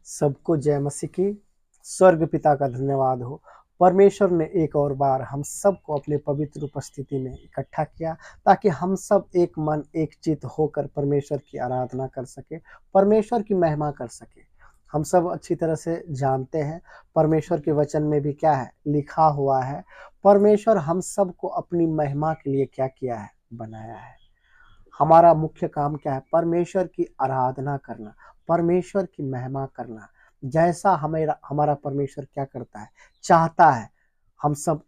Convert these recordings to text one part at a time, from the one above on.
सबको जय मसीह की। स्वर्ग पिता का धन्यवाद हो। परमेश्वर ने एक और बार हम सबको अपने पवित्र उपस्थिति में इकट्ठा किया ताकि हम सब एक मन एक चित्त होकर परमेश्वर की आराधना कर सके, परमेश्वर की महिमा कर सके। हम सब अच्छी तरह से जानते हैं परमेश्वर के वचन में भी क्या है लिखा हुआ है। परमेश्वर हम सबको अपनी महिमा के लिए क्या किया है, बनाया है। हमारा मुख्य काम क्या है? परमेश्वर की आराधना करना, परमेश्वर की महिमा करना। जैसा हमारा परमेश्वर क्या करता है, चाहता है, हम सब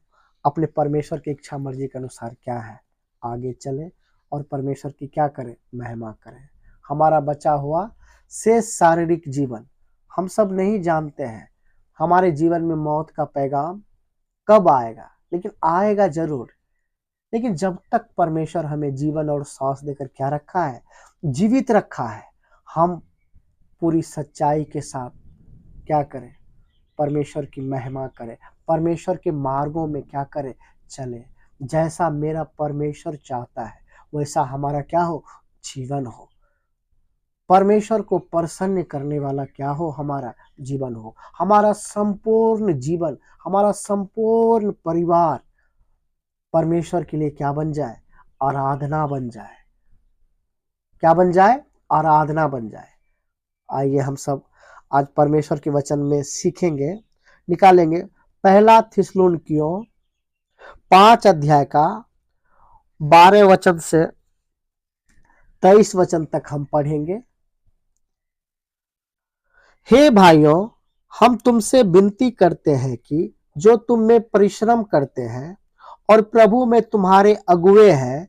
अपने परमेश्वर की इच्छा मर्जी के अनुसार क्या है आगे चले और परमेश्वर की क्या करें, महिमा करें। हमारा बचा हुआ शेष शारीरिक जीवन हम सब नहीं जानते हैं हमारे जीवन में मौत का पैगाम कब आएगा, लेकिन आएगा जरूर। लेकिन जब तक परमेश्वर हमें जीवन और सांस देकर क्या रखा है, जीवित रखा है, हम पूरी सच्चाई के साथ क्या करें, परमेश्वर की महिमा करें, परमेश्वर के मार्गों में क्या करें, चले। जैसा मेरा परमेश्वर चाहता है वैसा हमारा क्या हो, जीवन हो। परमेश्वर को प्रसन्न करने वाला क्या हो, हमारा जीवन हो। हमारा संपूर्ण जीवन, हमारा संपूर्ण परिवार परमेश्वर के लिए क्या बन जाए, आराधना बन जाए। क्या बन जाए, आराधना बन जाए। आइए हम सब आज परमेश्वर के वचन में सीखेंगे, निकालेंगे। पहला थिस्सलुनीकियों 5 अध्याय का 12 वचन से 23 वचन तक हम पढ़ेंगे। हे भाइयों, हम तुमसे विनती करते हैं कि जो तुम में परिश्रम करते हैं और प्रभु में तुम्हारे अगुवे हैं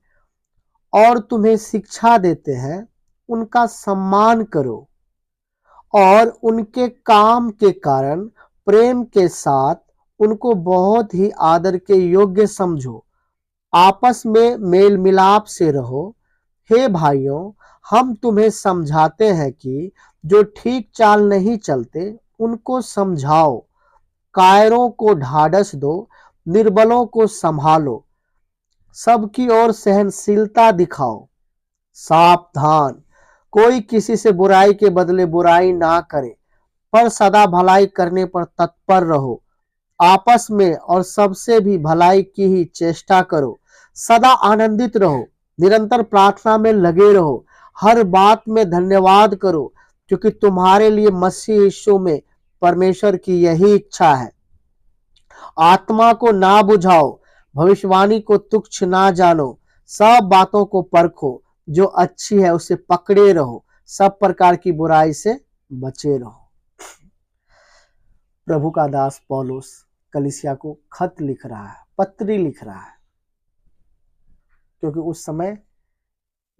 और तुम्हें शिक्षा देते हैं, उनका सम्मान करो और उनके काम के कारण प्रेम के साथ उनको बहुत ही आदर के योग्य समझो। आपस में मेल मिलाप से रहो। हे भाइयों, हम तुम्हें समझाते हैं कि जो ठीक चाल नहीं चलते उनको समझाओ। कायरों को ढाढ़स दो, निर्बलों को संभालो, सबकी ओर सहनशीलता दिखाओ। सावधान, कोई किसी से बुराई के बदले बुराई ना करे, पर सदा भलाई करने पर तत्पर रहो। आपस में और सबसे भी भलाई की ही चेष्टा करो। सदा आनंदित रहो, निरंतर प्रार्थना में लगे रहो। हर बात में धन्यवाद करो, क्योंकि तुम्हारे लिए मसीह यीशु में परमेश्वर की यही इच्छा है। आत्मा को ना बुझाओ, भविष्यवाणी को तुच्छ ना जानो, सब बातों को परखो, जो अच्छी है उसे पकड़े रहो, सब प्रकार की बुराई से बचे रहो। प्रभु का दास पौलुस कलीसिया को खत लिख रहा है, पत्री लिख रहा है, क्योंकि उस समय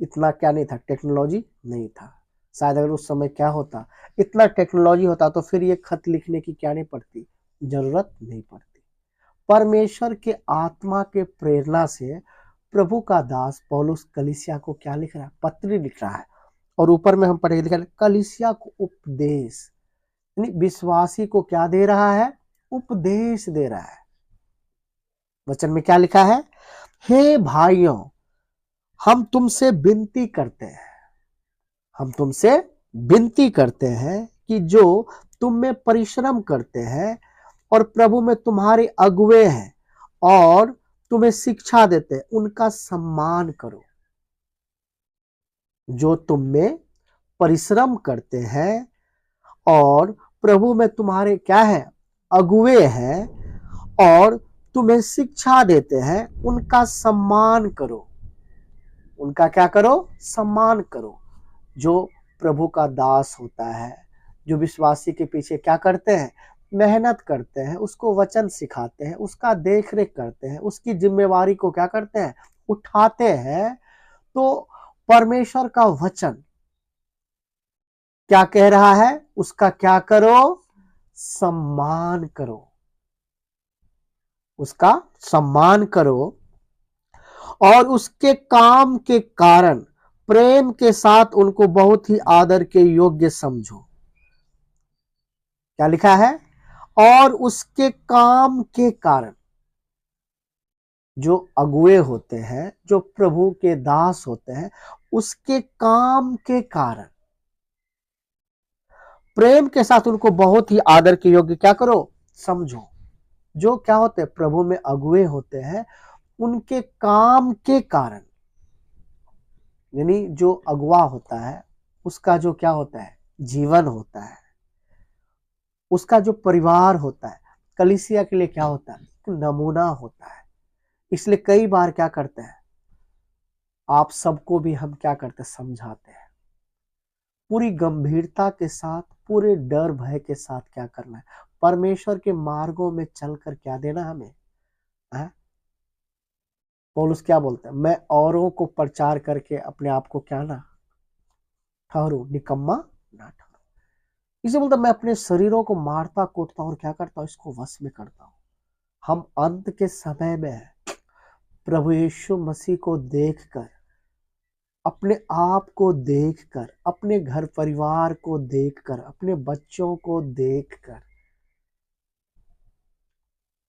इतना क्या नहीं था, टेक्नोलॉजी नहीं था। शायद अगर उस समय क्या होता, इतना टेक्नोलॉजी होता तो फिर ये खत लिखने की क्या नहीं पड़ती, जरूरत नहीं पड़ती। परमेश्वर के आत्मा के प्रेरणा से प्रभु का दास पौलुस कलीसिया को क्या लिख रहा है, पत्री लिख रहा है। और ऊपर में हम पढ़े लिखा है, कलीसिया को उपदेश, यानी विश्वासी को क्या दे रहा है, उपदेश दे रहा है। वचन में क्या लिखा है, हे भाइयों, हम तुमसे विनती करते हैं, हम तुमसे विनती करते हैं कि जो तुम में परिश्रम करते हैं और प्रभु में तुम्हारे अगुवे हैं और तुम्हें शिक्षा देते हैं, उनका सम्मान करो। जो तुम में परिश्रम करते हैं और प्रभु में तुम्हारे क्या है, अगुवे हैं और तुम्हें शिक्षा देते हैं, उनका सम्मान करो। उनका क्या करो, सम्मान करो। जो प्रभु का दास होता है, जो विश्वासी के पीछे क्या करते हैं, मेहनत करते हैं, उसको वचन सिखाते हैं, उसका देख रेख करते हैं, उसकी जिम्मेवारी को क्या करते हैं, उठाते हैं, तो परमेश्वर का वचन क्या कह रहा है, उसका क्या करो, सम्मान करो, उसका सम्मान करो और उसके काम के कारण प्रेम के साथ उनको बहुत ही आदर के योग्य समझो। क्या लिखा है, और उसके काम के कारण। जो अगुए होते हैं, जो प्रभु के दास होते हैं, उसके काम के कारण प्रेम के साथ उनको बहुत ही आदर के योग्य क्या करो, समझो। जो क्या होते हैं, प्रभु में अगुए होते हैं, उनके काम के कारण, यानी जो अगुआ होता है उसका जो क्या होता है, जीवन होता है, उसका जो परिवार होता है, कलीसिया के लिए क्या होता है, नमूना होता है। इसलिए कई बार क्या करते हैं, आप सबको भी हम क्या करते हैं, समझाते हैं पूरी गंभीरता के साथ, पूरे डर भय के साथ क्या करना है, परमेश्वर के मार्गों में चलकर क्या देना हमें है। पौलुस क्या बोलता है, मैं औरों को प्रचार करके अपने आप को क्या ना ठहरू, निकम्मा ना ठहरू। इसे बोलता मैं अपने शरीरों को मारता कूटता और क्या करता हूं, इसको वश में करता हूं। हम अंत के समय में प्रभु यीशु मसीह को देखकर, अपने आप को देखकर, अपने घर परिवार को देखकर, अपने बच्चों को देखकर,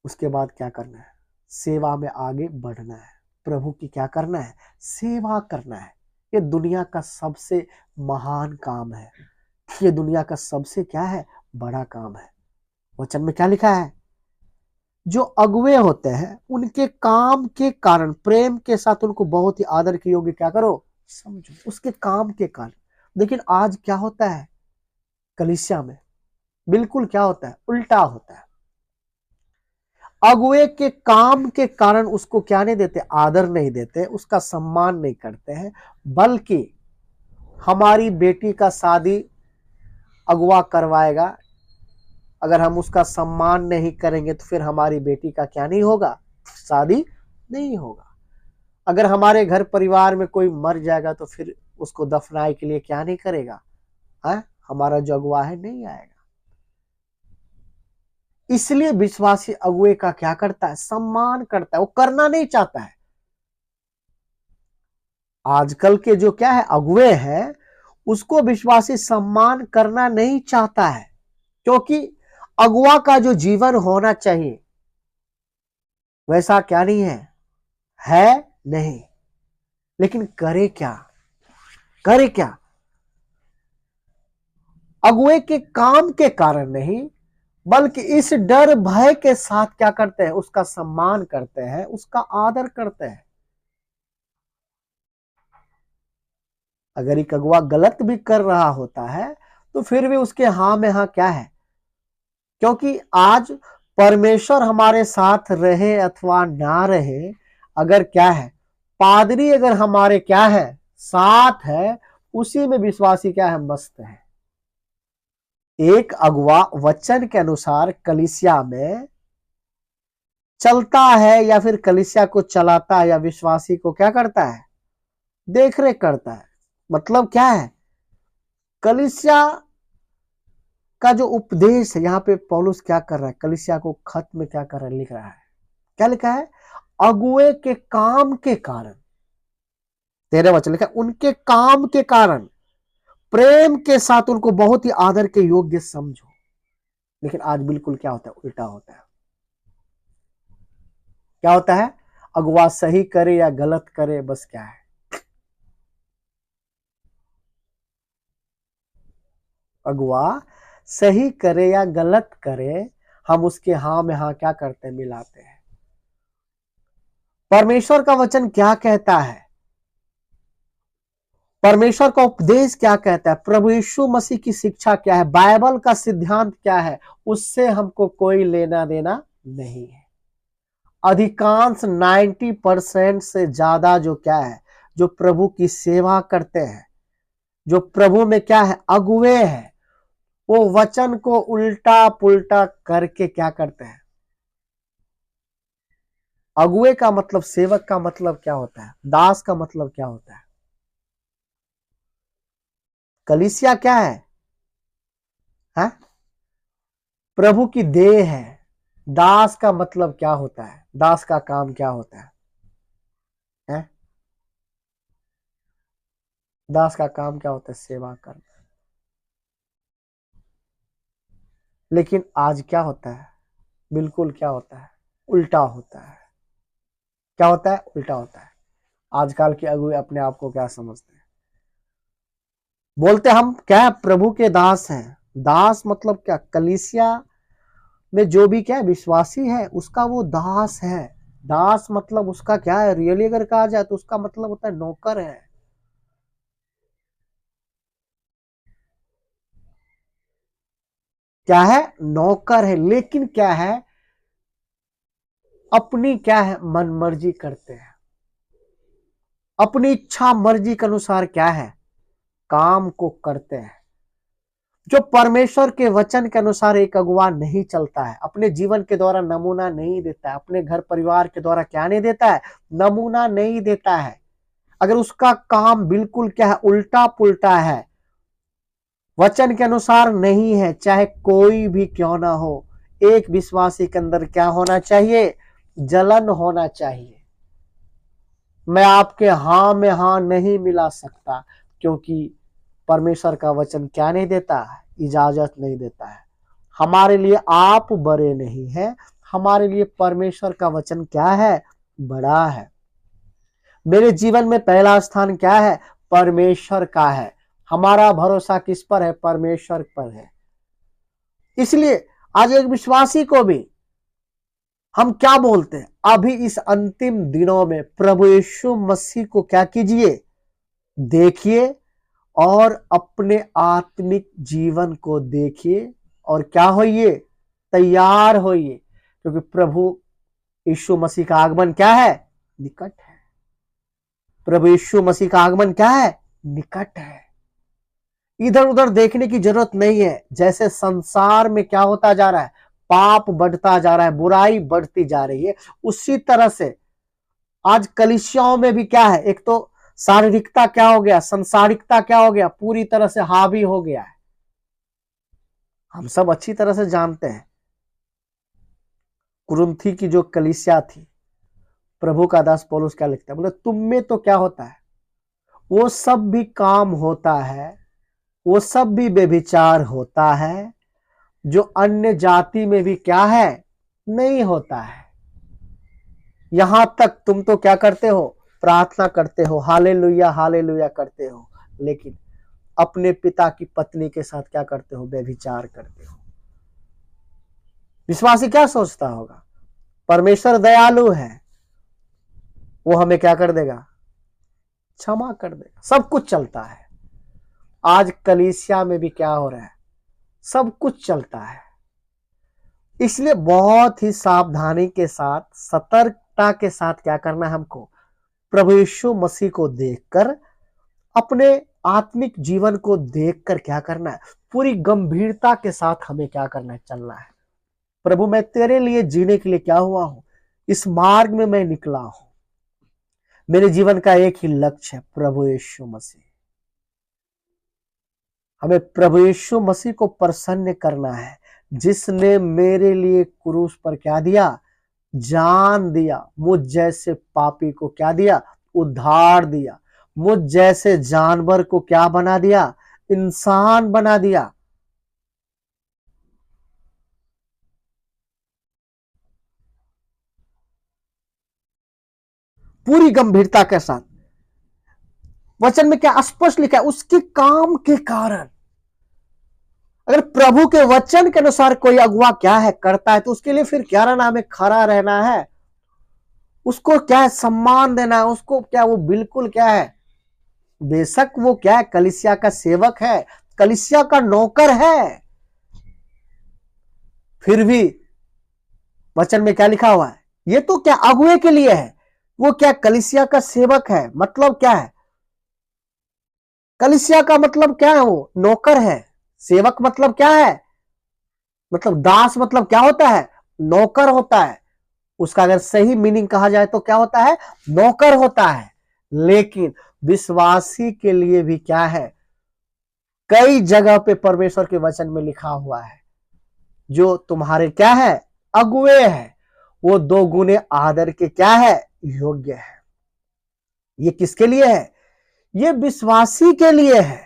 उसके बाद क्या करना है, सेवा में आगे बढ़ना है। प्रभु की क्या करना है, सेवा करना है। ये दुनिया का सबसे महान काम है, ये दुनिया का सबसे क्या है, बड़ा काम है। वचन में क्या लिखा है, जो अगुए होते हैं उनके काम के कारण प्रेम के साथ उनको बहुत ही आदर के योग्य क्या करो, समझो। उसके काम के कारण। लेकिन आज क्या होता है कलीसिया में, बिल्कुल क्या होता है, उल्टा होता है। अगुए के काम के कारण उसको क्या नहीं देते, आदर नहीं देते, उसका सम्मान नहीं करते हैं। बल्कि हमारी बेटी का शादी अगुआ करवाएगा, अगर हम उसका सम्मान नहीं करेंगे तो फिर हमारी बेटी का क्या नहीं होगा, शादी नहीं होगा। अगर हमारे घर परिवार में कोई मर जाएगा तो फिर उसको दफनाए के लिए क्या नहीं करेगा, है हमारा जो अगुआ है नहीं आएगा। इसलिए विश्वासी अगुए का क्या करता है, सम्मान करता है, वो करना नहीं चाहता है। आजकल के जो क्या है अगुए हैं, उसको विश्वासी सम्मान करना नहीं चाहता है, क्योंकि अगुआ का जो जीवन होना चाहिए वैसा क्या नहीं है नहीं। लेकिन करे क्या, करे क्या, अगुए के काम के कारण नहीं, बल्कि इस डर भय के साथ क्या करते हैं, उसका सम्मान करते हैं, उसका आदर करते हैं। अगर एक अगुआ गलत भी कर रहा होता है तो फिर भी उसके हाँ में हाँ क्या है, क्योंकि आज परमेश्वर हमारे साथ रहे अथवा ना रहे, अगर क्या है, पादरी अगर हमारे क्या है, साथ है, उसी में विश्वासी क्या है, मस्त है। एक अगुआ वचन के अनुसार कलीसिया में चलता है या फिर कलीसिया को चलाता है या विश्वासी को क्या करता है, देख रेख करता है। मतलब क्या है, कलीसिया का जो उपदेश है, यहाँ पे पौलुस क्या कर रहा है, कलीसिया को खत में क्या कर रहा है, लिख रहा है। क्या लिखा है, अगुए के काम के कारण, 13 वचन लिखा है, उनके काम के कारण प्रेम के साथ उनको बहुत ही आदर के योग्य समझो। लेकिन आज बिल्कुल क्या होता है, उल्टा होता है। क्या होता है, अगुआ सही करे या गलत करे, बस क्या है, अगुआ सही करे या गलत करे, हम उसके हाँ में हाँ क्या करते हैं, मिलाते हैं। परमेश्वर का वचन क्या कहता है, परमेश्वर का उपदेश क्या कहता है, प्रभु यीशु मसीह की शिक्षा क्या है, बाइबल का सिद्धांत क्या है, उससे हमको कोई लेना देना नहीं है। अधिकांश 90% से ज्यादा जो क्या है, जो प्रभु की सेवा करते हैं, जो प्रभु में क्या है, अगुए हैं, वो वचन को उल्टा पुल्टा करके क्या करते हैं। अगुए का मतलब, सेवक का मतलब क्या होता है, दास का मतलब क्या होता है। कलीसिया क्या है? प्रभु की देह है। दास का मतलब क्या होता है, दास का काम क्या होता है? दास का काम क्या होता है, सेवा करना। लेकिन आज क्या होता है, बिल्कुल क्या होता है, उल्टा होता है। क्या होता है, उल्टा होता है। आजकल के अगुए अपने आप को क्या समझते हैं, बोलते हम क्या है, प्रभु के दास हैं, दास मतलब क्या, कलीसिया में जो भी क्या है विश्वासी है उसका वो दास है। दास मतलब उसका क्या है, रियली अगर कहा जाए तो उसका मतलब होता है नौकर है। क्या है, नौकर है। लेकिन क्या है, अपनी क्या है मन मर्जी करते हैं, अपनी इच्छा मर्जी के अनुसार क्या है काम को करते हैं। जो परमेश्वर के वचन के अनुसार एक अगुवा नहीं चलता है, अपने जीवन के द्वारा नमूना नहीं देता है, अपने घर परिवार के द्वारा क्या नहीं देता है, नमूना नहीं देता है, अगर उसका काम बिल्कुल क्या है उल्टा पुल्टा है, वचन के अनुसार नहीं है, चाहे कोई भी क्यों ना हो, एक विश्वासी के अंदर क्या होना चाहिए, जलन होना चाहिए। मैं आपके हां में हां नहीं मिला सकता, क्योंकि परमेश्वर का वचन क्या नहीं देता है, इजाजत नहीं देता है। हमारे लिए आप बड़े नहीं हैं, हमारे लिए परमेश्वर का वचन क्या है, बड़ा है। मेरे जीवन में पहला स्थान क्या है, परमेश्वर का है। हमारा भरोसा किस पर है, परमेश्वर पर है। इसलिए आज एक विश्वासी को भी हम क्या बोलते हैं, अभी इस अंतिम दिनों में प्रभु यीशु मसीह को क्या कीजिए, देखिए और अपने आत्मिक जीवन को देखिए और क्या होइए, तैयार होइए, क्योंकि प्रभु यीशु मसीह का आगमन क्या है, निकट है। प्रभु यीशु मसीह का आगमन क्या है, निकट है। इधर उधर देखने की जरूरत नहीं है। जैसे संसार में क्या होता जा रहा है, पाप बढ़ता जा रहा है, बुराई बढ़ती जा रही है, उसी तरह से आज कलीसियाओं में भी क्या है, एक तो शारीरिकता क्या हो गया, संसारिकता क्या हो गया, पूरी तरह से हावी हो गया है। हम सब अच्छी तरह से जानते हैं कुरिन्थी की जो कलीसिया थी, प्रभु का दास पौलुस क्या लिखता है, बोले तुम में तो क्या होता है, वो सब भी काम होता है, वो सब भी व्यभिचार होता है, जो अन्य जाति में भी क्या है, नहीं होता है। यहां तक तुम तो क्या करते हो, प्रार्थना करते हो, हालेलुया हालेलुया करते हो, लेकिन अपने पिता की पत्नी के साथ क्या करते हो, व्यभिचार करते हो। विश्वासी क्या सोचता होगा, परमेश्वर दयालु है, वो हमें क्या कर देगा, क्षमा कर देगा, सब कुछ चलता है। आज कलीसिया में भी क्या हो रहा है, सब कुछ चलता है। इसलिए बहुत ही सावधानी के साथ, सतर्कता के साथ क्या करना है हमको, प्रभु यीशु मसीह को देखकर, अपने आत्मिक जीवन को देखकर क्या करना है, पूरी गंभीरता के साथ हमें क्या करना है, चलना है। प्रभु मैं तेरे लिए जीने के लिए क्या हुआ हूं, इस मार्ग में मैं निकला हूं, मेरे जीवन का एक ही लक्ष्य है, प्रभु यीशु मसीह। हमें प्रभु यीशु मसीह को प्रसन्न करना है, जिसने मेरे लिए क्रूस पर क्या दिया, जान दिया, मुझ जैसे पापी को क्या दिया, उद्धार दिया, मुझ जैसे जानवर को क्या बना दिया, इंसान बना दिया। पूरी गंभीरता के साथ वचन में क्या स्पष्ट लिखा है, उसके काम के कारण। अगर प्रभु के वचन के अनुसार कोई अगुवा क्या है करता है, तो उसके लिए फिर क्या रहना, हमें खड़ा रहना है, उसको क्या है सम्मान देना है, उसको क्या वो बिल्कुल क्या है, बेशक वो क्या है कलीसिया का सेवक है, कलीसिया का नौकर है, फिर भी वचन में क्या लिखा हुआ है, ये तो क्या अगुए के लिए है, वो क्या कलीसिया का सेवक है, मतलब क्या है, कलीसिया का मतलब क्या है, वो नौकर है। सेवक मतलब क्या है, मतलब दास मतलब क्या होता है, नौकर होता है। उसका अगर सही मीनिंग कहा जाए तो क्या होता है, नौकर होता है। लेकिन विश्वासी के लिए भी क्या है, कई जगह पे परमेश्वर के वचन में लिखा हुआ है, जो तुम्हारे क्या है, अगुए है, वो दो गुने आदर के क्या है, योग्य है। ये किसके लिए है, ये विश्वासी के लिए है।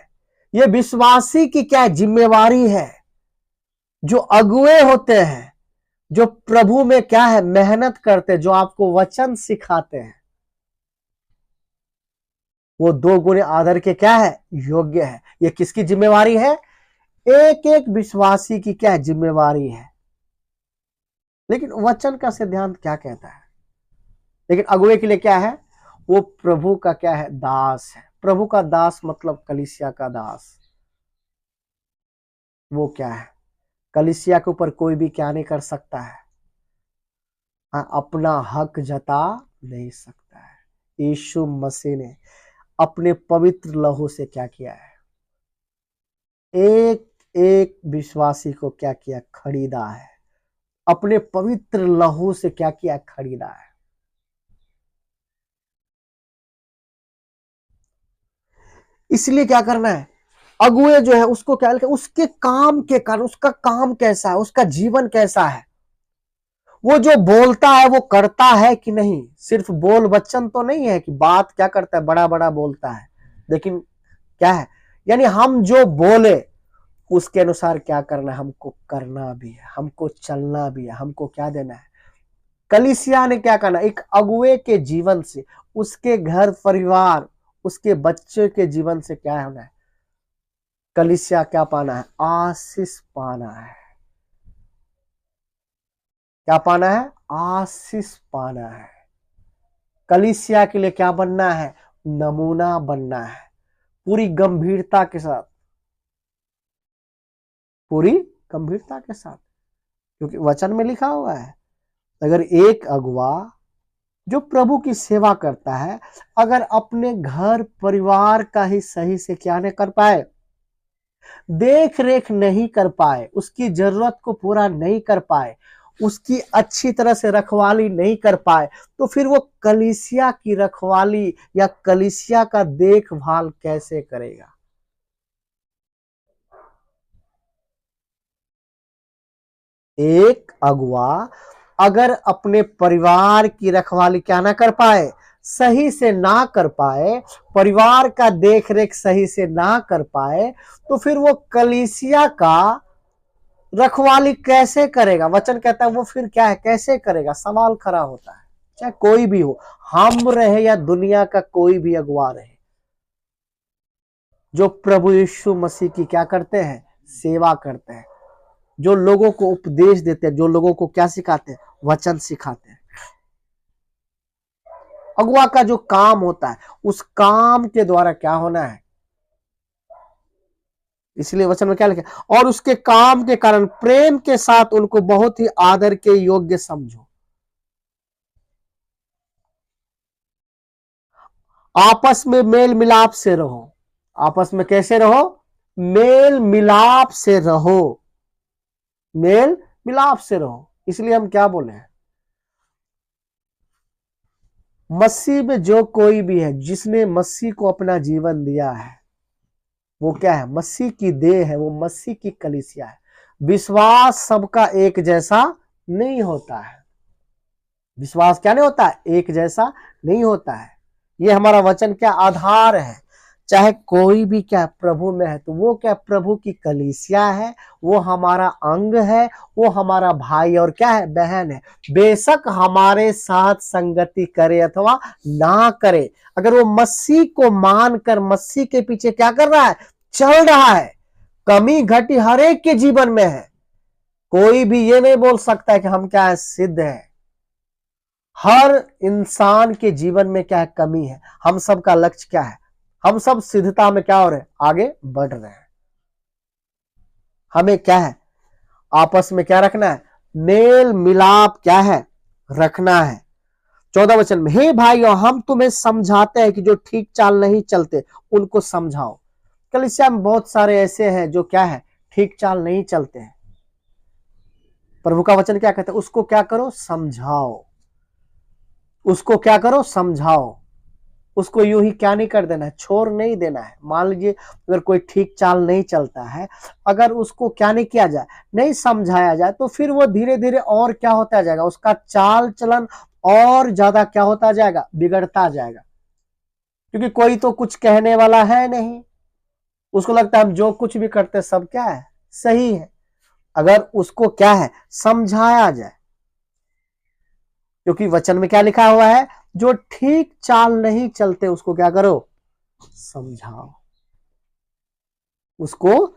ये विश्वासी की क्या जिम्मेवारी है। जो अगुए होते हैं, जो प्रभु में क्या है मेहनत करते हैं, जो आपको वचन सिखाते हैं, वो दो गुने आदर के क्या है, योग्य है। ये किसकी जिम्मेवारी है, एक एक विश्वासी की क्या जिम्मेवारी है। लेकिन वचन का सिद्धांत क्या कहता है? लेकिन अगुवे के लिए क्या है? वो प्रभु का क्या है? दास है। प्रभु का दास मतलब कलीसिया का दास। वो क्या है? कलीसिया के ऊपर कोई भी क्या नहीं कर सकता है? हाँ, अपना हक जता नहीं सकता है। यीशु मसीह ने अपने पवित्र लहू से क्या किया है? एक एक विश्वासी को क्या किया? खरीदा है। अपने पवित्र लहू से क्या किया? खरीदा है। इसलिए क्या करना है? अगुए जो है उसको क्या लिखा? उसके काम के कारण, उसका काम कैसा है, उसका जीवन कैसा है, वो जो बोलता है वो करता है कि नहीं। सिर्फ बोल वचन तो नहीं है कि बात क्या करता है, बड़ा बड़ा बोलता है, लेकिन क्या है, यानी हम जो बोले उसके अनुसार क्या करना है, हमको करना भी है, हमको चलना भी है, हमको क्या देना है। कलीसिया ने क्या करना? एक अगुए के जीवन से, उसके घर परिवार, उसके बच्चे के जीवन से क्या होना है? कलीसिया क्या पाना है? आशीष पाना है। क्या पाना है? आशीष पाना है। कलीसिया के लिए क्या बनना है? नमूना बनना है। पूरी गंभीरता के साथ, पूरी गंभीरता के साथ, क्योंकि वचन में लिखा हुआ है, अगर एक अगुआ जो प्रभु की सेवा करता है, अगर अपने घर परिवार का ही सही से क्या नहीं कर पाए, देख रेख नहीं कर पाए, उसकी जरूरत को पूरा नहीं कर पाए, उसकी अच्छी तरह से रखवाली नहीं कर पाए, तो फिर वो कलीसिया की रखवाली या कलीसिया का देखभाल कैसे करेगा? एक अगुआ अगर अपने परिवार की रखवाली क्या ना कर पाए, सही से ना कर पाए, परिवार का देख रेख सही से ना कर पाए, तो फिर वो कलीसिया का रखवाली कैसे करेगा? वचन कहता है वो फिर क्या है, कैसे करेगा? सवाल खड़ा होता है। चाहे कोई भी हो, हम रहे या दुनिया का कोई भी अगुआ रहे, जो प्रभु यीशु मसीह की क्या करते हैं? सेवा करते हैं, जो लोगों को उपदेश देते हैं, जो लोगों को क्या सिखाते हैं? वचन सिखाते हैं। अगुआ का जो काम होता है, उस काम के द्वारा क्या होना है? इसलिए वचन में क्या लिखा? और उसके काम के कारण प्रेम के साथ उनको बहुत ही आदर के योग्य समझो। आपस में मेल मिलाप से रहो। आपस में कैसे रहो? मेल मिलाप से रहो। मेल मिलाप से रहो। इसलिए हम क्या बोले हैं? मसीह में जो कोई भी है, जिसने मसीह को अपना जीवन दिया है, वो क्या है? मसीह की देह है, वो मसीह की कलीसिया है। विश्वास सबका एक जैसा नहीं होता है। विश्वास क्या नहीं होता है? एक जैसा नहीं होता है। ये हमारा वचन क्या आधार है। चाहे कोई भी क्या प्रभु में है, तो वो क्या प्रभु की कलीसिया है, वो हमारा अंग है, वो हमारा भाई और क्या है? बहन है। बेशक हमारे साथ संगति करे अथवा ना करे, अगर वो मसीह को मानकर मसीह के पीछे क्या कर रहा है? चल रहा है। कमी घटी हर एक के जीवन में है। कोई भी ये नहीं बोल सकता है कि हम क्या है? सिद्ध है। हर इंसान के जीवन में क्या है? कमी है। हम सब का लक्ष्य क्या है? हम सब सिद्धता में क्या हो रहे हैं? आगे बढ़ रहे हैं। हमें क्या है? आपस में क्या रखना है? मेल मिलाप क्या है? रखना है। 14 वचन में, हे भाइयों, हम तुम्हें समझाते हैं कि जो ठीक चाल नहीं चलते उनको समझाओ। कलीसिया में बहुत सारे ऐसे हैं जो क्या है? ठीक चाल नहीं चलते हैं। प्रभु का वचन क्या कहता है? उसको क्या करो? समझाओ। उसको क्या करो? समझाओ। उसको यूं ही क्या नहीं कर देना है? छोड़ नहीं देना है। मान लीजिए अगर कोई ठीक चाल नहीं चलता है, अगर उसको क्या नहीं किया जाए, नहीं समझाया जाए, तो फिर वो धीरे धीरे और क्या होता जाएगा? उसका चाल चलन और ज्यादा क्या होता जाएगा? बिगड़ता जाएगा। क्योंकि कोई तो कुछ कहने वाला है नहीं, उसको लगता है हम जो कुछ भी करते सब क्या है? सही है। अगर उसको क्या है? समझाया जाए। क्योंकि वचन में क्या लिखा हुआ है? जो ठीक चाल नहीं चलते उसको क्या करो? समझाओ। उसको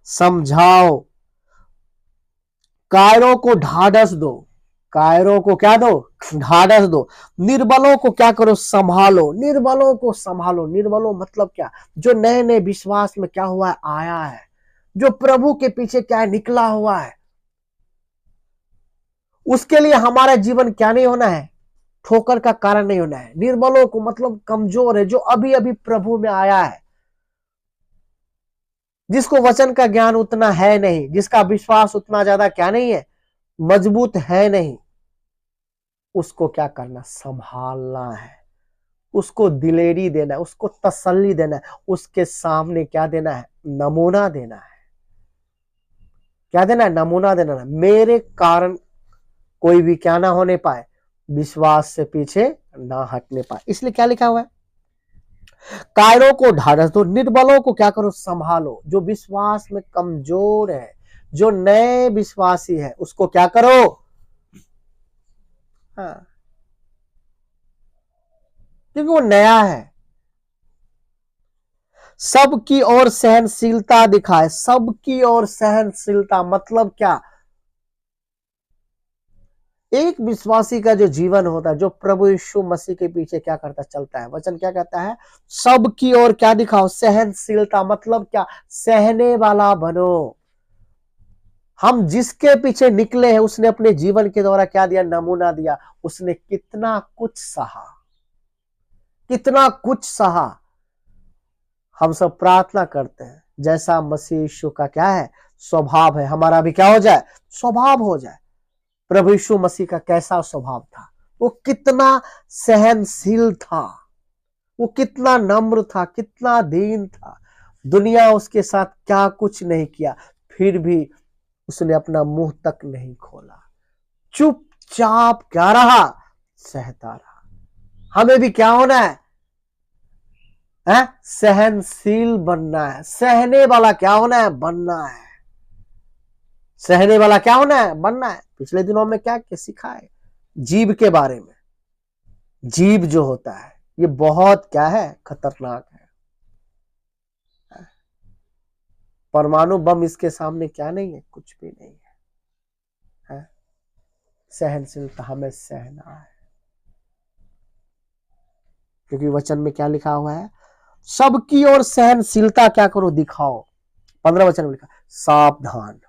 समझाओ, कायरों को ढाढ़स दो, कायरों को क्या दो, ढाढ़स दो, निर्बलों को क्या करो, संभालो, निर्बलों को संभालो। निर्बलों मतलब क्या, जो नए नए विश्वास में क्या हुआ है, आया है, जो प्रभु के पीछे क्या है, निकला हुआ है, उसके लिए हमारा जीवन क्या नहीं होना है, ठोकर का कारण नहीं होना है। निर्बलों को मतलब कमजोर है, जो अभी अभी प्रभु में आया है, जिसको वचन का ज्ञान उतना है नहीं, जिसका विश्वास उतना ज्यादा क्या नहीं है, मजबूत है नहीं, उसको क्या करना, संभालना है, उसको दिलेरी देना है, उसको तसल्ली देना है, उसके सामने क्या देना है, नमूना देना है। क्या देना है, नमूना देना है। मेरे कारण कोई भी क्या ना होने पाए, विश्वास से पीछे ना हटने पाए। इसलिए क्या लिखा हुआ है, कायरों को ढाढ़स दो, निर्बलों को क्या करो, संभालो। जो विश्वास में कमजोर है, जो नए विश्वासी है, उसको क्या करो, हाँ, क्योंकि वो नया है। सबकी ओर सहनशीलता दिखाए, सबकी ओर सहनशीलता मतलब क्या, एक विश्वासी का जो जीवन होता है, जो प्रभु यीशु मसीह के पीछे क्या करता, चलता है, वचन क्या कहता है, सबकी ओर क्या दिखाओ, सहनशीलता मतलब क्या, सहने वाला बनो। हम जिसके पीछे निकले हैं, उसने अपने जीवन के द्वारा क्या दिया, नमूना दिया। उसने कितना कुछ सहा, कितना कुछ सहा। हम सब प्रार्थना करते हैं, जैसा मसीह यीशु का क्या है, स्वभाव है, हमारा भी क्या हो जाए, स्वभाव हो जाए। प्रभु यीशु मसीह का कैसा स्वभाव था, वो कितना सहनशील था, वो कितना नम्र था, कितना दीन था। दुनिया उसके साथ क्या कुछ नहीं किया, फिर भी उसने अपना मुंह तक नहीं खोला, चुपचाप क्या रहा, सहता रहा। हमें भी क्या होना है, सहनशील बनना है, सहने वाला क्या होना है, बनना है, सहने वाला क्या होना है, बनना है। पिछले दिनों में क्या क्या सीखा है, जीभ के बारे में। जीभ जो होता है, ये बहुत क्या है, खतरनाक है। परमाणु बम इसके सामने क्या नहीं है, कुछ भी नहीं है। सहनशीलता हमें सहना है, क्योंकि वचन में क्या लिखा हुआ है, सबकी ओर सहनशीलता क्या करो, दिखाओ। 15 वचन में लिखा, सावधान।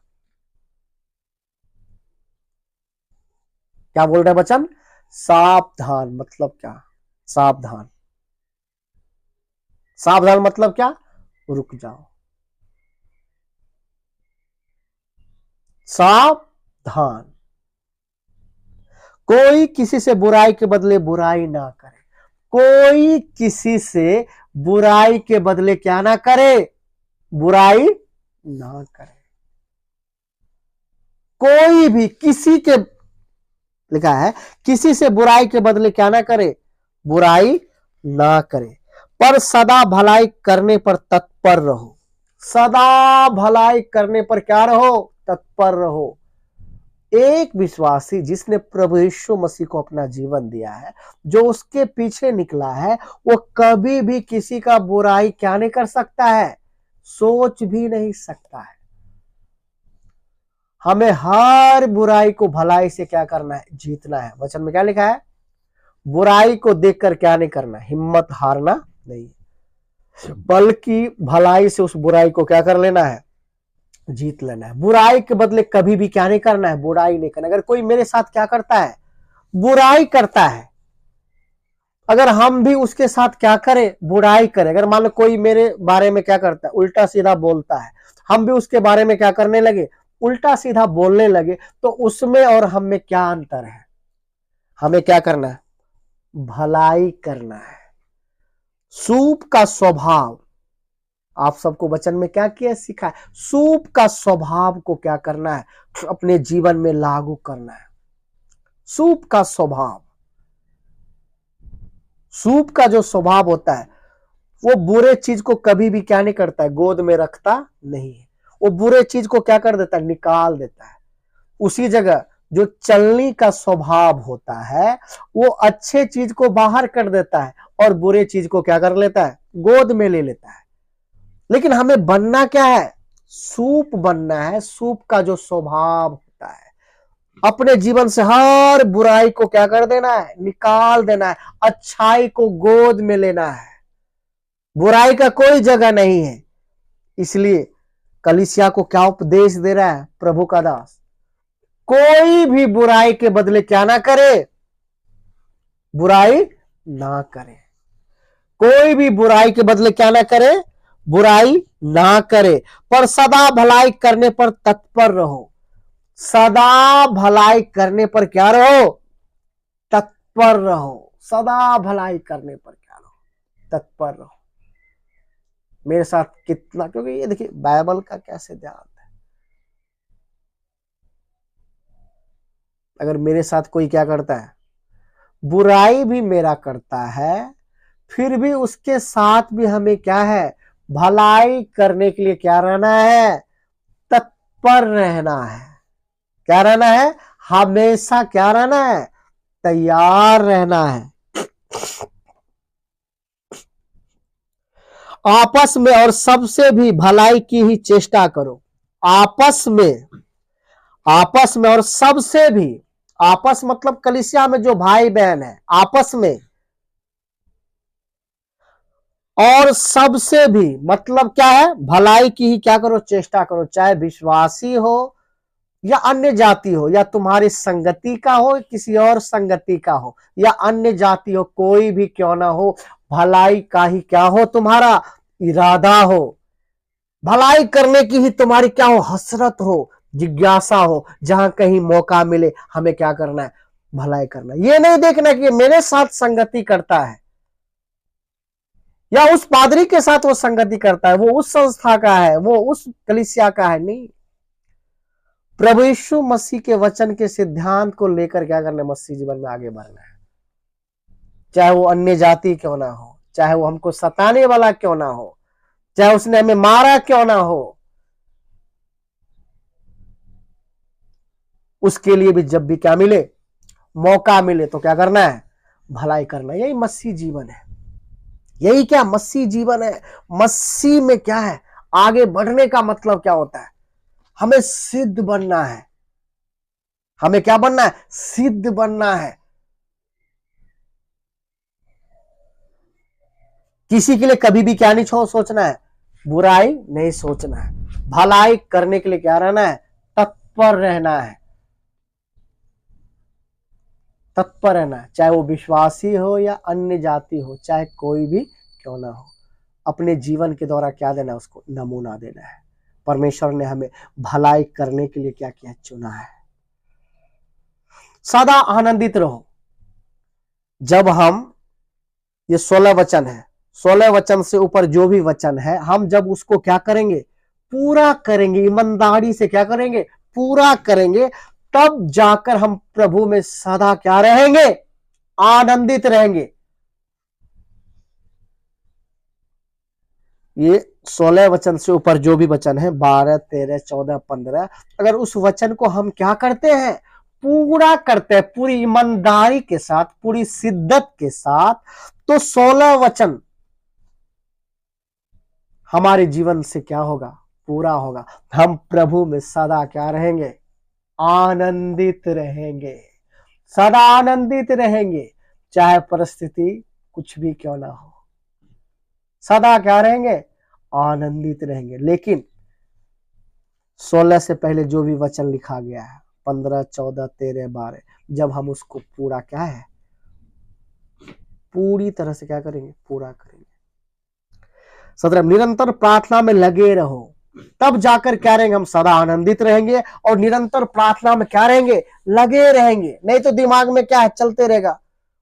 क्या बोल रहा है वचन, सावधान मतलब क्या, सावधान, सावधान मतलब क्या, रुक जाओ, सावधान। कोई किसी से बुराई के बदले बुराई ना करे, कोई किसी से बुराई के बदले क्या ना करे, बुराई ना करे। कोई भी किसी के, लिखा है, किसी से बुराई के बदले क्या ना करे, बुराई ना करे, पर सदा भलाई करने पर तत्पर रहो। सदा भलाई करने पर क्या रहो, तत्पर रहो। एक विश्वासी जिसने प्रभु यीशु मसीह को अपना जीवन दिया है, जो उसके पीछे निकला है, वो कभी भी किसी का बुराई क्या नहीं कर सकता है, सोच भी नहीं सकता है। हमें हर बुराई को भलाई से क्या करना है, जीतना है। वचन में क्या लिखा है, बुराई को देखकर क्या नहीं करना, हिम्मत हारना नहीं, बल्कि भलाई से उस बुराई को क्या कर लेना है, जीत लेना है। बुराई के बदले कभी भी क्या नहीं करना है, बुराई नहीं करना। अगर कोई मेरे साथ क्या करता है, बुराई करता है, अगर हम भी उसके साथ क्या करें, बुराई करें, अगर मान लो कोई मेरे बारे में क्या करता है, उल्टा सीधा बोलता है, हम भी उसके बारे में क्या करने लगे, उल्टा सीधा बोलने लगे, तो उसमें और हम में क्या अंतर है, हमें क्या करना है, भलाई करना है। सूप का स्वभाव, आप सबको वचन में क्या किया, सिखा है, सूप का स्वभाव को क्या करना है, अपने जीवन में लागू करना है। सूप का स्वभाव, सूप का जो स्वभाव होता है, वो बुरे चीज को कभी भी क्या नहीं करता है, गोद में रखता नहीं है। वो बुरे चीज को क्या कर देता है, निकाल देता है। उसी जगह जो चलनी का स्वभाव होता है, वो अच्छे चीज को बाहर कर देता है और बुरे चीज को क्या कर लेता है, गोद में ले लेता है। लेकिन हमें बनना क्या है, सूप बनना है, सूप का जो स्वभाव होता है। अपने जीवन से हर बुराई को क्या कर देना है, निकाल देना है, अच्छाई को गोद में लेना है। बुराई का कोई जगह नहीं है। इसलिए कलीसिया को क्या उपदेश दे रहा है प्रभु का दास, कोई भी बुराई के बदले क्या ना करे, बुराई ना करे। कोई भी बुराई के बदले क्या ना करे, बुराई ना करे, पर सदा भलाई करने पर तत्पर रहो। सदा भलाई करने पर क्या रहो, तत्पर रहो। सदा भलाई करने पर क्या रहो, तत्पर रहो। मेरे साथ कितना, क्योंकि ये देखिए बाइबल का क्या सिद्धांत है। अगर मेरे साथ कोई क्या करता है, बुराई भी मेरा करता है, फिर भी उसके साथ भी हमें क्या है, भलाई करने के लिए क्या रहना है, तत्पर रहना है। क्या रहना है, हमेशा क्या रहना है, तैयार रहना है। आपस में और सबसे भी भलाई की ही चेष्टा करो। आपस में और सबसे भी, आपस मतलब कलीसिया में जो भाई बहन है, आपस में और सबसे भी मतलब क्या है, भलाई की ही क्या करो, चेष्टा करो। चाहे विश्वासी हो या अन्य जाति हो, या तुम्हारी संगति का हो, किसी और संगति का हो, या अन्य जाति हो, कोई भी क्यों ना हो, भलाई का ही क्या हो, तुम्हारा इरादा हो। भलाई करने की ही तुम्हारी क्या हो, हसरत हो, जिज्ञासा हो। जहां कहीं मौका मिले हमें क्या करना है, भलाई करना। ये नहीं देखना कि मेरे साथ संगति करता है या उस पादरी के साथ वो संगति करता है, वो उस संस्था का है, वो उस कलीसिया का है। नहीं, प्रभु यीशु मसीह के वचन के सिद्धांत को लेकर क्या करना है, मसीह जीवन में आगे बढ़ना है। चाहे वो अन्य जाति क्यों ना हो, चाहे वो हमको सताने वाला क्यों ना हो, चाहे उसने हमें मारा क्यों ना हो, उसके लिए भी जब भी क्या मिले, मौका मिले, तो क्या करना है, भलाई करना। यही मसीह जीवन है। यही क्या मसीह जीवन है। मसीह में क्या है, आगे बढ़ने का मतलब क्या होता है, हमें सिद्ध बनना है। हमें क्या बनना है, सिद्ध बनना है। किसी के लिए कभी भी क्या नहीं सोचना है, बुराई नहीं सोचना है। भलाई करने के लिए क्या रहना है, तत्पर रहना है। तत्पर रहना है, चाहे वो विश्वासी हो या अन्य जाति हो, चाहे कोई भी क्यों ना हो। अपने जीवन के द्वारा क्या देना है, उसको नमूना देना है। परमेश्वर ने हमें भलाई करने के लिए क्या किया, चुना है। सदा आनंदित रहो। जब हम, ये 16 वचन है, 16 वचन से ऊपर जो भी वचन है, हम जब उसको क्या करेंगे, पूरा करेंगे, ईमानदारी से क्या करेंगे, पूरा करेंगे, तब जाकर हम प्रभु में सदा क्या रहेंगे, आनंदित रहेंगे। ये 16 वचन से ऊपर जो भी वचन है, 12, 13, 14, 15, अगर उस वचन को हम क्या करते हैं, पूरा करते हैं, पूरी ईमानदारी के साथ, पूरी शिद्दत के साथ, तो 16 वचन हमारे जीवन से क्या होगा, पूरा होगा। हम प्रभु में सदा क्या रहेंगे, आनंदित रहेंगे। सदा आनंदित रहेंगे, चाहे परिस्थिति कुछ भी क्यों ना हो, सदा क्या रहेंगे, आनंदित रहेंगे। लेकिन 16 से पहले जो भी वचन लिखा गया है, 15, 14, 13, 12, जब हम उसको पूरा क्या है, पूरी तरह से क्या करेंगे, पूरा करेंगे। 17, निरंतर प्रार्थना में लगे रहो, तब जाकर क्या रहेंगे, हम सदा आनंदित रहेंगे और निरंतर प्रार्थना में क्या रहेंगे, लगे रहेंगे। नहीं तो दिमाग में क्या है, चलते रहेगा,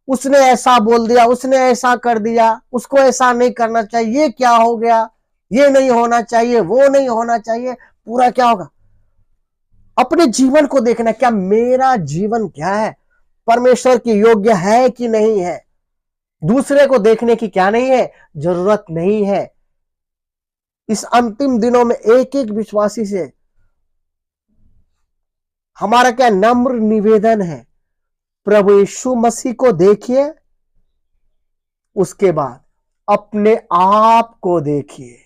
उसने ऐसा बोल दिया, उसने ऐसा कर दिया, उसको ऐसा नहीं करना चाहिए, ये क्या हो गया, ये नहीं होना चाहिए, वो नहीं होना चाहिए। पूरा क्या होगा, अपने जीवन को देखना, क्या मेरा जीवन क्या है, परमेश्वर के योग्य है कि नहीं है। दूसरे को देखने की क्या नहीं है, जरूरत नहीं है। इस अंतिम दिनों में एक एक विश्वासी से हमारा क्या नम्र निवेदन है, प्रभु यीशु मसीह को देखिए, उसके बाद अपने आप को देखिए।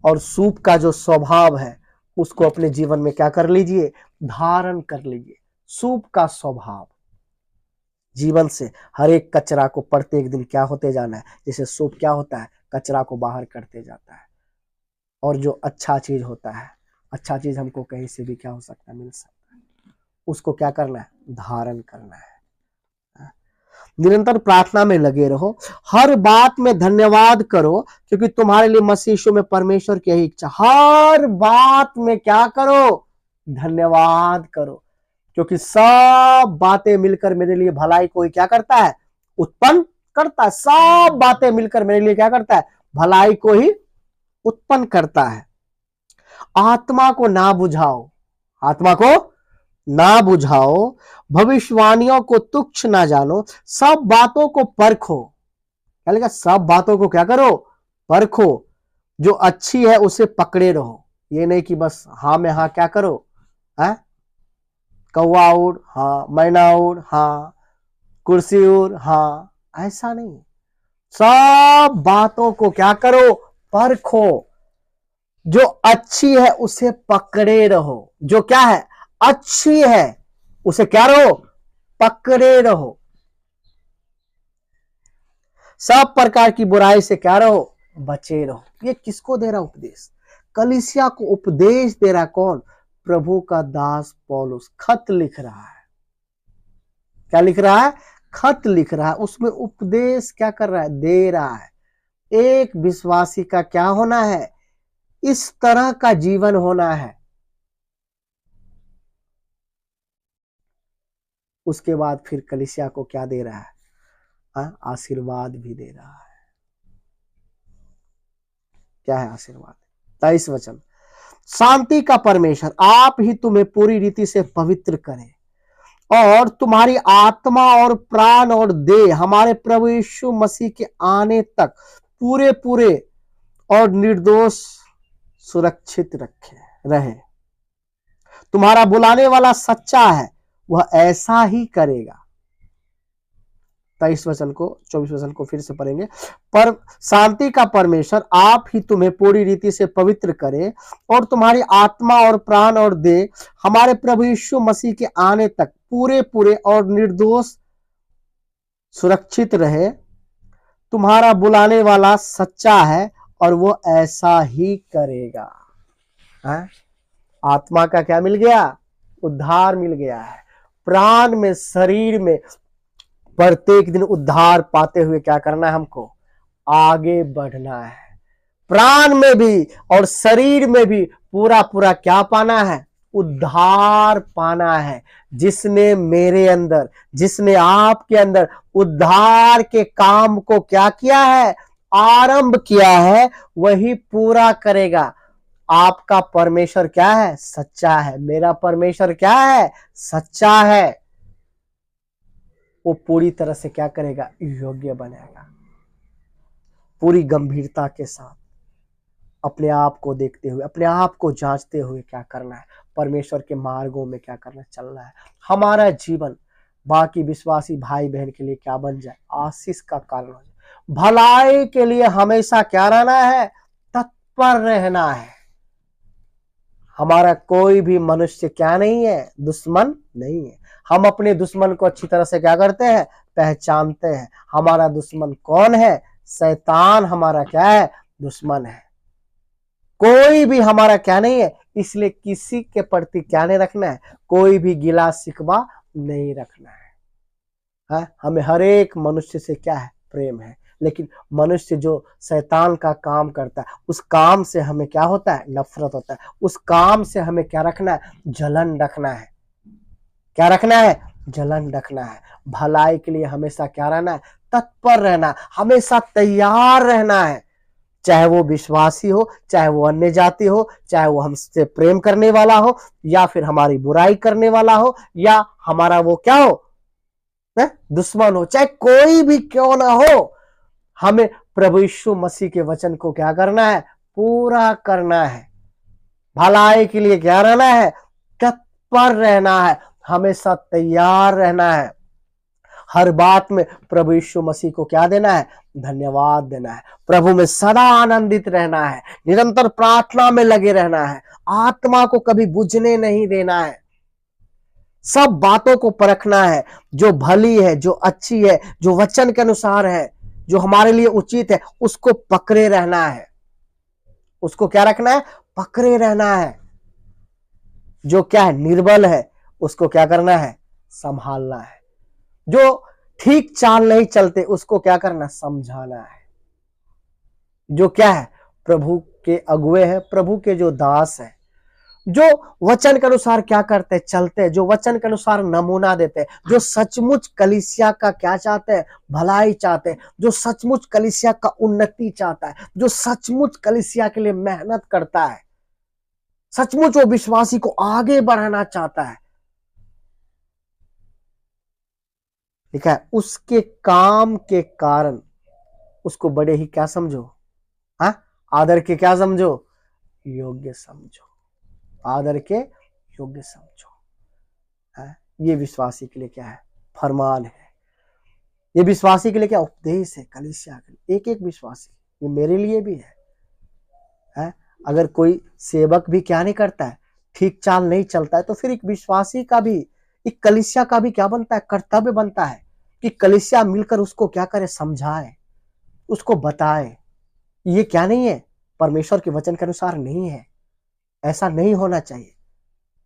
और सूप का जो स्वभाव है उसको अपने जीवन में क्या कर लीजिए, धारण कर लीजिए। सूप का स्वभाव जीवन से हर एक कचरा को प्रत्येक दिन क्या होते जाना है, जैसे सूप क्या होता है, कचरा को बाहर करते जाता है। और जो अच्छा चीज होता है, अच्छा चीज हमको कहीं से भी क्या हो सकता है, मिल सकता है, उसको क्या करना है, धारण करना है। निरंतर प्रार्थना में लगे रहो, हर बात में धन्यवाद करो, क्योंकि तुम्हारे लिए मसीह यीशु में परमेश्वर की यही इच्छा। हर बात में क्या करो, धन्यवाद करो, क्योंकि सब बातें मिलकर मेरे लिए भलाई को ही क्या करता है, उत्पन्न करता है। सब बातें मिलकर मेरे लिए क्या करता है, भलाई को ही उत्पन्न करता है। आत्मा को ना बुझाओ, आत्मा को ना बुझाओ, भविष्यवाणियों को तुच्छ ना जानो, सब बातों को परखो। क्या लिखा, सब बातों को क्या करो, परखो, जो अच्छी है उसे पकड़े रहो। ये नहीं कि बस हाँ में हाँ क्या करो, है कौवा उड़, हाँ मैना उड़, हाँ कुर्सी उड़, हाँ, ऐसा नहीं। सब बातों को क्या करो, परखो, जो अच्छी है उसे पकड़े रहो। जो क्या है, अच्छी है उसे क्या रहो, पकड़े रहो। सब प्रकार की बुराई से क्या रहो, बचे रहो। ये किसको दे रहा उपदेश, कलीसिया को उपदेश दे रहा कौन, प्रभु का दास पौलुस खत लिख रहा है। क्या लिख रहा है, खत लिख रहा है, उसमें उपदेश क्या कर रहा है, दे रहा है। एक विश्वासी का क्या होना है, इस तरह का जीवन होना है। उसके बाद फिर कलीसिया को क्या दे रहा है, आशीर्वाद भी दे रहा है। क्या है आशीर्वाद, 23 वचन, शांति का परमेश्वर आप ही तुम्हें पूरी रीति से पवित्र करे और तुम्हारी आत्मा और प्राण और देह हमारे प्रभु यीशु मसीह के आने तक पूरे पूरे और निर्दोष सुरक्षित रहे। तुम्हारा बुलाने वाला सच्चा है, वह ऐसा ही करेगा। 23 वचन को 24 वचन को फिर से पढ़ेंगे। पर शांति का परमेश्वर आप ही तुम्हें पूरी रीति से पवित्र करे और तुम्हारी आत्मा और प्राण और देह हमारे प्रभु यीशु मसीह के आने तक पूरे पूरे और निर्दोष सुरक्षित रहे। तुम्हारा बुलाने वाला सच्चा है और वो ऐसा ही करेगा। है? आत्मा का क्या मिल गया, उद्धार मिल गया है। प्राण में, शरीर में प्रत्येक दिन उद्धार पाते हुए क्या करना है, हमको आगे बढ़ना है। प्राण में भी और शरीर में भी पूरा पूरा क्या पाना है, उद्धार पाना है। जिसने मेरे अंदर, जिसने आपके अंदर उद्धार के काम को क्या किया है, आरंभ किया है, वही पूरा करेगा। आपका परमेश्वर क्या है, सच्चा है। मेरा परमेश्वर क्या है, सच्चा है। वो पूरी तरह से क्या करेगा, योग्य बनेगा। पूरी गंभीरता के साथ अपने आप को देखते हुए, अपने आप को जांचते हुए क्या करना है, परमेश्वर के मार्गों में क्या करना, चलना है। हमारा जीवन बाकी विश्वासी भाई बहन के लिए क्या बन जाए, आशीष का कारण हो जाए। भलाई के लिए हमेशा क्या रहना है, तत्पर रहना है। हमारा कोई भी मनुष्य क्या नहीं है, दुश्मन नहीं है। हम अपने दुश्मन को अच्छी तरह से क्या करते हैं, पहचानते हैं। हमारा दुश्मन कौन है, शैतान हमारा क्या है, दुश्मन है। कोई भी हमारा क्या नहीं है, इसलिए किसी के प्रति क्या नहीं रखना है, कोई भी गिला शिकवा नहीं रखना है। हमें हर एक मनुष्य से क्या है, प्रेम है। लेकिन मनुष्य जो शैतान का काम करता है, उस काम से हमें क्या होता है, नफरत होता है। उस काम से हमें क्या रखना है, जलन रखना है। क्या रखना है, जलन रखना है। भलाई के लिए हमेशा क्या रहना है, तत्पर रहना है, हमेशा तैयार रहना है। चाहे वो विश्वासी हो, चाहे वो अन्य जाति हो, चाहे वो हमसे प्रेम करने वाला हो, या फिर हमारी बुराई करने वाला हो, या हमारा वो क्या हो, दुश्मन हो, चाहे कोई भी क्यों ना हो, हमें प्रभु यीशु मसीह के वचन को क्या करना है, पूरा करना है। भलाई के लिए क्या रहना है, तत्पर रहना है, हमेशा तैयार रहना है। हर बात में प्रभु यीशु मसीह को क्या देना है, धन्यवाद देना है, प्रभु में सदा आनंदित रहना है, निरंतर प्रार्थना में लगे रहना है, आत्मा को कभी बुझने नहीं देना है, सब बातों को परखना है, जो भली है, जो अच्छी है, जो वचन के अनुसार है, जो हमारे लिए उचित है, उसको पकड़े रहना है। उसको क्या रखना है? पकड़े रहना है। जो क्या है? निर्बल है, उसको क्या करना है? संभालना है। जो ठीक चाल नहीं चलते, उसको क्या करना? समझाना है। जो क्या है? प्रभु के अगुए हैं, प्रभु के जो दास हैं, जो वचन के अनुसार क्या करते? चलते, जो वचन के अनुसार नमूना देते, जो सचमुच कलीसिया का क्या चाहते हैं? भलाई चाहते हैं, जो सचमुच कलीसिया का उन्नति चाहता है, जो सचमुच कलीसिया के लिए मेहनत करता है, सचमुच वो विश्वासी को आगे बढ़ाना चाहता है। ठीक है, उसके काम के कारण उसको बड़े ही क्या समझो? हाँ, आदर के क्या समझो? योग्य समझो। आदर के योग्य समझो। है? ये विश्वासी के लिए क्या है? फरमान है। ये विश्वासी के लिए क्या? उपदेश है। कलीसिया के लिए एक एक विश्वासी, ये मेरे लिए भी है? अगर कोई सेवक भी क्या नहीं करता है, ठीक चाल नहीं चलता है, तो फिर एक विश्वासी का भी, एक कलीसिया का भी क्या बनता है? कर्तव्य बनता है कि कलीसिया मिलकर उसको क्या करे? समझाए, उसको बताए। ये क्या नहीं है? परमेश्वर के वचन के अनुसार नहीं है। ऐसा नहीं होना चाहिए।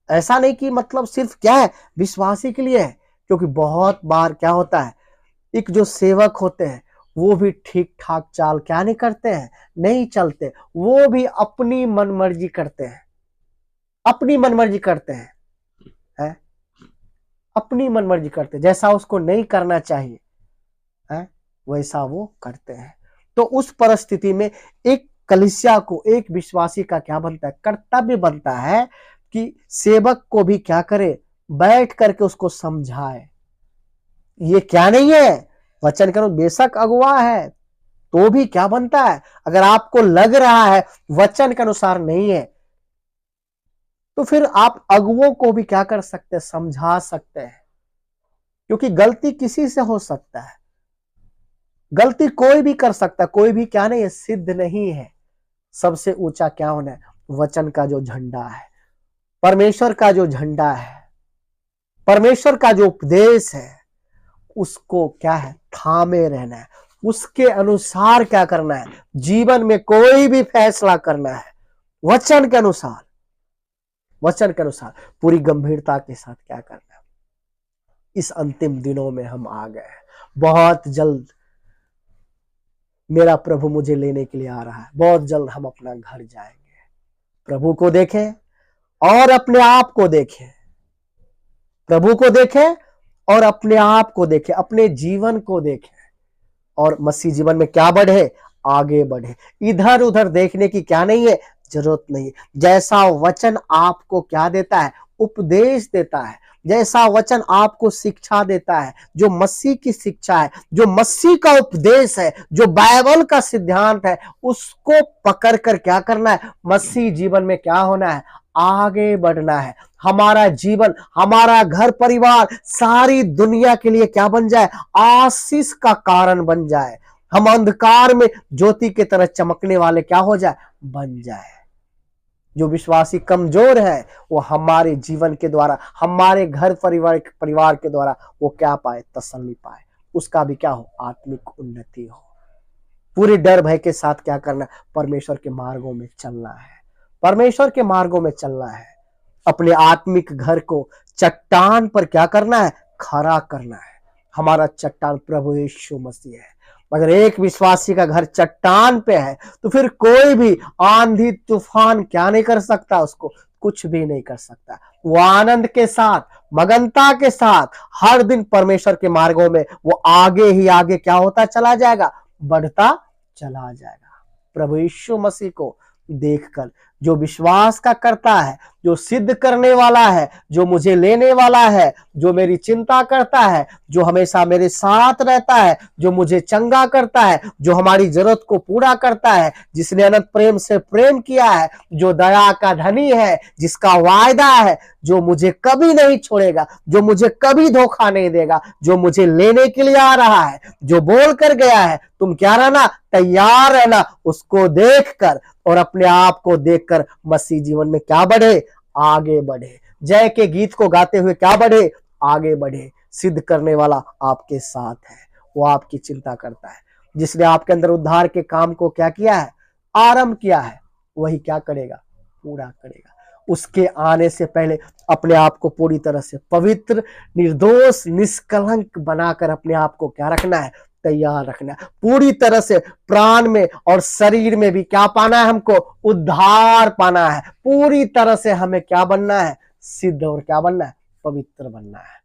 ऐसा नहीं कि मतलब सिर्फ क्या है? विश्वासी के लिए है। क्योंकि बहुत बार क्या होता है, एक जो सेवक होते हैं वो भी ठीक ठाक चाल क्या नहीं करते हैं? नहीं चलते। वो भी अपनी मनमर्जी करते हैं, अपनी मनमर्जी करते हैं, अपनी मनमर्जी करते हैं। जैसा उसको नहीं करना चाहिए है, वैसा वो करते हैं। तो उस परिस्थिति में एक कलीसिया को, एक विश्वासी का क्या बनता है? कर्तव्य बनता है कि सेवक को भी क्या करे? बैठ करके उसको समझाए। ये क्या नहीं है? वचन करो, बेशक अगुआ है तो भी क्या बनता है? अगर आपको लग रहा है वचन के अनुसार नहीं है, तो फिर आप अगुओं को भी क्या कर सकते हैं? समझा सकते हैं। क्योंकि गलती किसी से हो सकता है, गलती कोई भी कर सकता है, कोई भी क्या नहीं है? सिद्ध नहीं है। सबसे ऊंचा क्या होना है? वचन का जो झंडा है, परमेश्वर का जो झंडा है, परमेश्वर का जो उपदेश है, उसको क्या है? थामे रहना है। उसके अनुसार क्या करना है? जीवन में कोई भी फैसला करना है वचन के अनुसार, वचन के अनुसार पूरी गंभीरता के साथ क्या करना है। इस अंतिम दिनों में हम आ गए हैं। बहुत जल्द मेरा प्रभु मुझे लेने के लिए आ रहा है। बहुत जल्द हम अपना घर जाएंगे। प्रभु को देखें और अपने आप को देखें। प्रभु को देखें और अपने आप को देखें, अपने जीवन को देखें, और मसीह जीवन में क्या बढ़े? आगे बढ़े। इधर उधर देखने की क्या नहीं है? जरूरत नहीं है। जैसा वचन आपको क्या देता है? उपदेश देता है। जैसा वचन आपको शिक्षा देता है, जो मसीह की शिक्षा है, जो मसीह का उपदेश है, जो बाइबल का सिद्धांत है, उसको पकड़ कर क्या करना है? मसीह जीवन में क्या होना है? आगे बढ़ना है। हमारा जीवन, हमारा घर परिवार सारी दुनिया के लिए क्या बन जाए? आशीष का कारण बन जाए। हम अंधकार में ज्योति की तरह चमकने वाले क्या हो जाए? बन जाए। जो विश्वासी कमजोर है वो हमारे जीवन के द्वारा, हमारे घर परिवार के द्वारा वो क्या पाए? तसल्ली पाए। उसका भी क्या हो? आत्मिक उन्नति हो। पूरे डर भय के साथ क्या करना? परमेश्वर के मार्गों में चलना है। परमेश्वर के मार्गों में चलना है। अपने आत्मिक घर को चट्टान पर क्या करना है? खड़ा करना है। हमारा चट्टान प्रभु यीशु मसीह है। अगर एक विश्वासी का घर चट्टान पे है तो फिर कोई भी आंधी तूफान क्या नहीं कर सकता? उसको कुछ भी नहीं कर सकता। वो आनंद के साथ, मगनता के साथ हर दिन परमेश्वर के मार्गों में वो आगे ही आगे क्या होता चला जाएगा? बढ़ता चला जाएगा। प्रभु यीशु मसीह को देखकर जो विश्वास का करता है, जो सिद्ध करने वाला है, जो मुझे लेने वाला है, जो मेरी चिंता करता है, जो हमेशा मेरे साथ रहता है, जो मुझे चंगा करता है, जो हमारी जरूरत को पूरा करता है, जिसने अनंत प्रेम से प्रेम किया है, जो दया का धनी है, जिसका वायदा है, जो मुझे कभी नहीं छोड़ेगा, जो मुझे कभी धोखा नहीं देगा, जो मुझे लेने के लिए आ रहा है, जो बोल कर गया है तुम क्या रहना, तैयार रहना, उसको देखकर और अपने आप को देखकर मसीह जीवन में क्या बढ़े, आगे बढ़े। जय के गीत को गाते हुए क्या बढ़े, आगे बढ़े। सिद्ध करने वाला आपके साथ है, वो आपकी चिंता करता है। जिसने आपके अंदर उद्धार के काम को क्या किया है, आरंभ किया है, वही क्या करेगा, पूरा करेगा। उसके आने से पहले अपने आप को पूरी तरह से पवित्र, निर्दोष, निष्कलंक बनाकर अपने आप को क्या रखना है, तैयार रखना है। पूरी तरह से प्राण में और शरीर में भी क्या पाना है, हमको उद्धार पाना है। पूरी तरह से हमें क्या बनना है, सिद्ध और क्या बनना है, पवित्र बनना है।